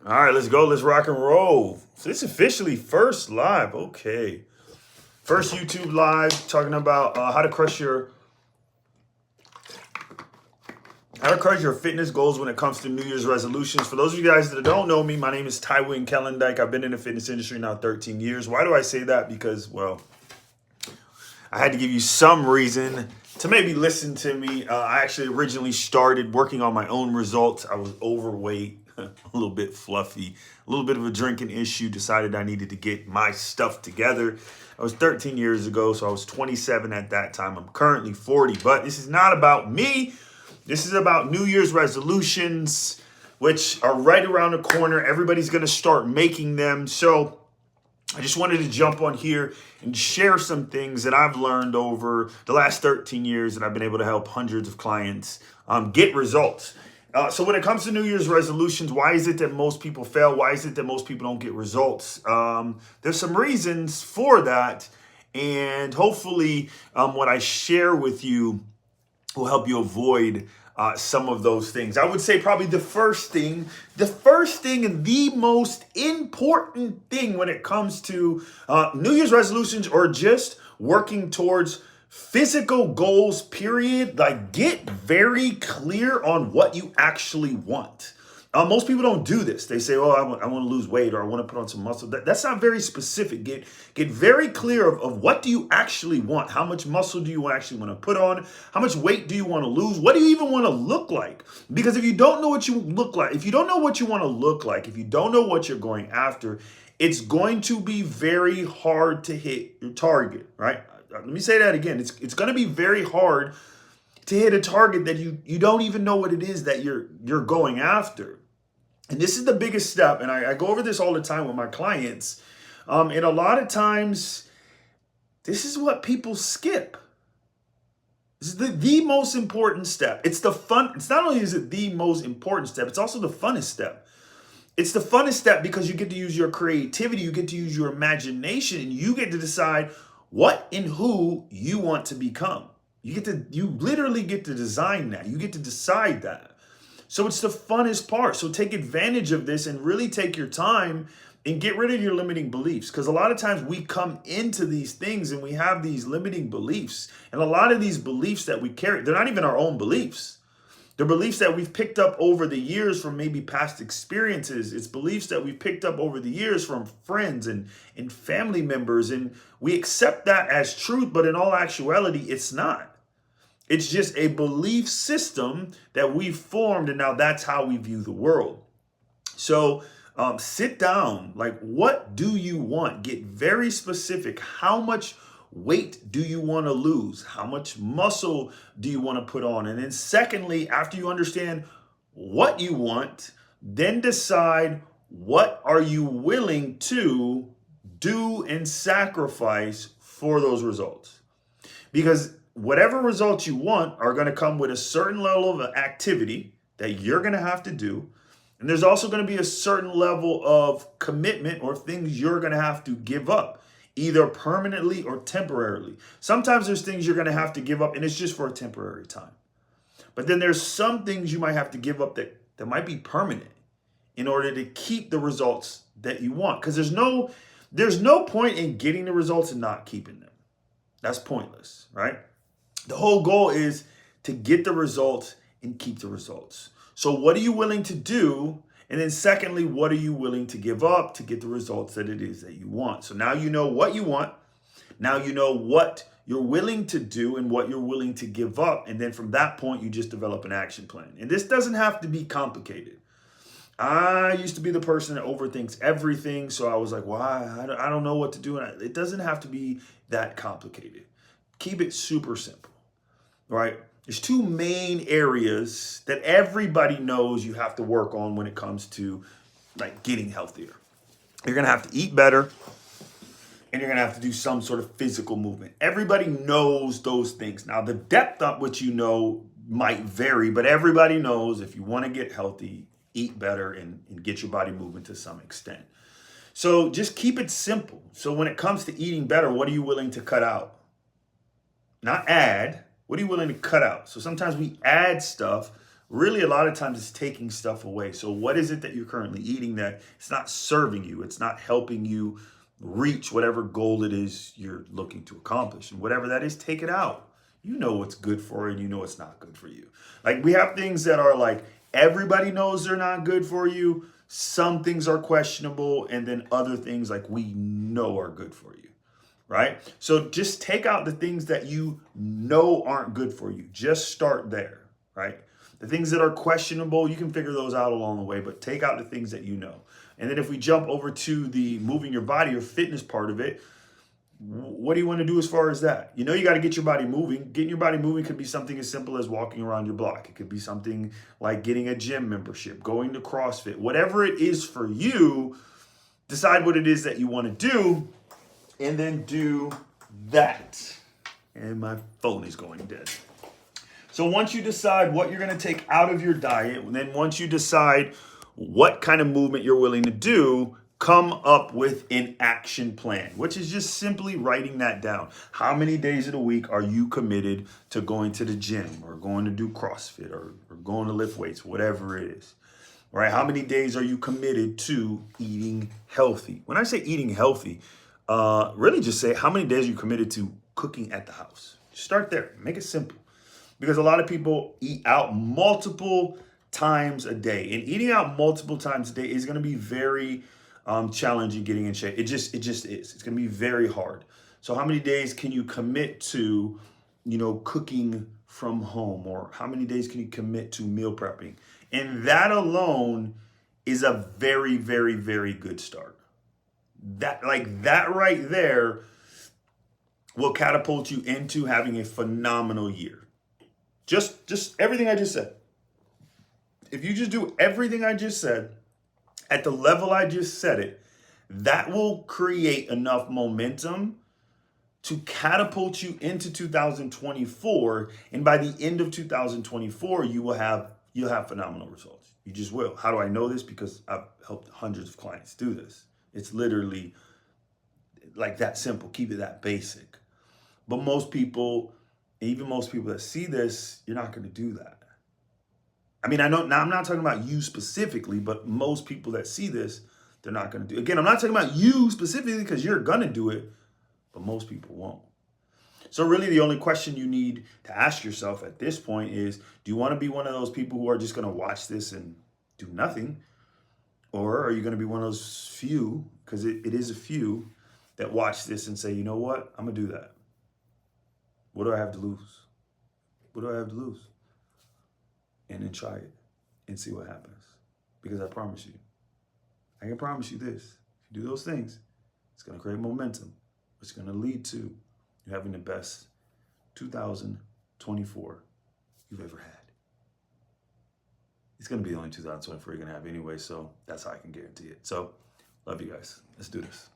All right, let's go. Let's rock and roll. So it's officially first live. Okay. First YouTube live talking about how to crush your fitness goals when it comes to New Year's resolutions. For those of you guys that don't know me, my name is Tywin Kellendike. I've been in the fitness industry now 13 years. Why do I say that? Because, well, I had to give you some reason to maybe listen to me. I actually originally started working on my own results. I was overweight, a little bit fluffy, a little bit of a drinking issue, decided I needed to get my stuff together. I was 13 years ago, so I was 27 at that time. I'm currently 40, but this is not about me. This is about New Year's resolutions, which are right around the corner. Everybody's going to start making them. So I just wanted to jump on here and share some things that I've learned over the last 13 years that I've been able to help hundreds of clients get results. So when it comes to New Year's resolutions, why is it that most people fail? Why is it that most people don't get results? There's some reasons for that. And hopefully what I share with you will help you avoid some of those things. I would say probably the first thing and the most important thing when it comes to New Year's resolutions or just working towards physical goals, period. Like, get very clear on what you actually want. Most people don't do this. They say, "Oh, I want to lose weight or I want to put on some muscle." That's not very specific. Get very clear of what do you actually want. How much muscle do you actually want to put on? How much weight do you want to lose? What do you even want to look like? Because if you don't know what you look like, if you don't know what you want to look like, if you don't know what you're going after, it's going to be very hard to hit your target, right? Let me say that again. It's going to be very hard to hit a target that you don't even know what it is that you're going after. And this is the biggest step. And I go over this all the time with my clients. And a lot of times, this is what people skip. This is the most important step. It's the fun. It's not only is it the most important step, it's also the funnest step. It's the funnest step because you get to use your creativity, you get to use your imagination, and you get to decide what and who you want to become. You literally get to design that. You get to decide that. So it's the funnest part. So take advantage of this and really take your time and get rid of your limiting beliefs. Because a lot of times we come into these things and we have these limiting beliefs. And a lot of these beliefs that we carry, they're not even our own beliefs. They're beliefs that we've picked up over the years from maybe past experiences. It's beliefs that we've picked up over the years from friends and family members. And we accept that as truth, but in all actuality, it's not. It's just a belief system that we've formed, and now that's how we view the world. So sit down. Like, what do you want? Get very specific. How much weight do you want to lose? How much muscle do you want to put on? And then secondly, after you understand what you want, then decide what are you willing to do and sacrifice for those results. Because whatever results you want are going to come with a certain level of activity that you're going to have to do. And there's also going to be a certain level of commitment or things you're going to have to give up, either permanently or temporarily. Sometimes there's things you're going to have to give up and it's just for a temporary time. But then there's some things you might have to give up that might be permanent in order to keep the results that you want. Because there's no point in getting the results and not keeping them. That's pointless, right? The whole goal is to get the results and keep the results. So what are you willing to do? And then secondly, what are you willing to give up to get the results that it is that you want? So now you know what you want. Now you know what you're willing to do and what you're willing to give up. And then from that point, you just develop an action plan. And this doesn't have to be complicated. I used to be the person that overthinks everything. So I was like, why? I don't know what to do. And it doesn't have to be that complicated. Keep it super simple. Right? There's two main areas that everybody knows you have to work on when it comes to like getting healthier. You're going to have to eat better and you're going to have to do some sort of physical movement. Everybody knows those things. Now, the depth of what you know might vary, but everybody knows if you want to get healthy, eat better and get your body moving to some extent. So just keep it simple. So when it comes to eating better, what are you willing to cut out? Not add. What are you willing to cut out? So sometimes we add stuff Really, a lot of times it's taking stuff away. So what is it that you're currently eating that it's not serving you? It's not helping you reach whatever goal it is you're looking to accomplish. And whatever that is, take it out. You know what's good for you and you know what's not good for you. Like we have things that are like everybody knows they're not good for you. Some things are questionable, and then other things like we know are good for you, right? So just take out the things that you know aren't good for you. Just start there, right? The things that are questionable, you can figure those out along the way, but take out the things that you know. And then if we jump over to the moving your body or fitness part of it, what do you want to do as far as that? You know, you got to get your body moving. Getting your body moving could be something as simple as walking around your block. It could be something like getting a gym membership, going to CrossFit, whatever it is for you. Decide what it is that you want to do and then do that. And my phone is going dead. So once you decide what you're going to take out of your diet, and then once you decide what kind of movement you're willing to do, come up with an action plan, which is just simply writing that down. How many days of the week are you committed to going to the gym or going to do CrossFit or going to lift weights, whatever it is, right? How many days are you committed to eating healthy? When I say eating healthy, really just say how many days are you committed to cooking at the house? Start there, make it simple. Because a lot of people eat out multiple times a day. And eating out multiple times a day is going to be very challenging getting in shape. It just is. It's going to be very hard. So how many days can you commit to, cooking from home? Or how many days can you commit to meal prepping? And that alone is a very, very, very good start. That right there will catapult you into having a phenomenal year. Just everything I just said. If you just do everything I just said at the level I just said it, that will create enough momentum to catapult you into 2024. And by the end of 2024, you'll have phenomenal results. You just will. How do I know this? Because I've helped hundreds of clients do this. It's literally like that simple. Keep it that basic. But most people, even most people that see this, you're not going to do that. I mean, I know now I'm not talking about you specifically, but most people that see this, they're not going to do it. Again, I'm not talking about you specifically because you're going to do it, but most people won't. So really the only question you need to ask yourself at this point is, do you want to be one of those people who are just going to watch this and do nothing? Or are you going to be one of those few, because it is a few, that watch this and say, you know what, I'm going to do that. What do I have to lose? What do I have to lose? And then try it and see what happens. Because I promise you, I can promise you this. If you do those things, it's going to create momentum. It's going to lead to you having the best 2024 you've ever had. It's going to be the only 2024 you're going to have anyway, so that's how I can guarantee it. So, love you guys. Let's do this.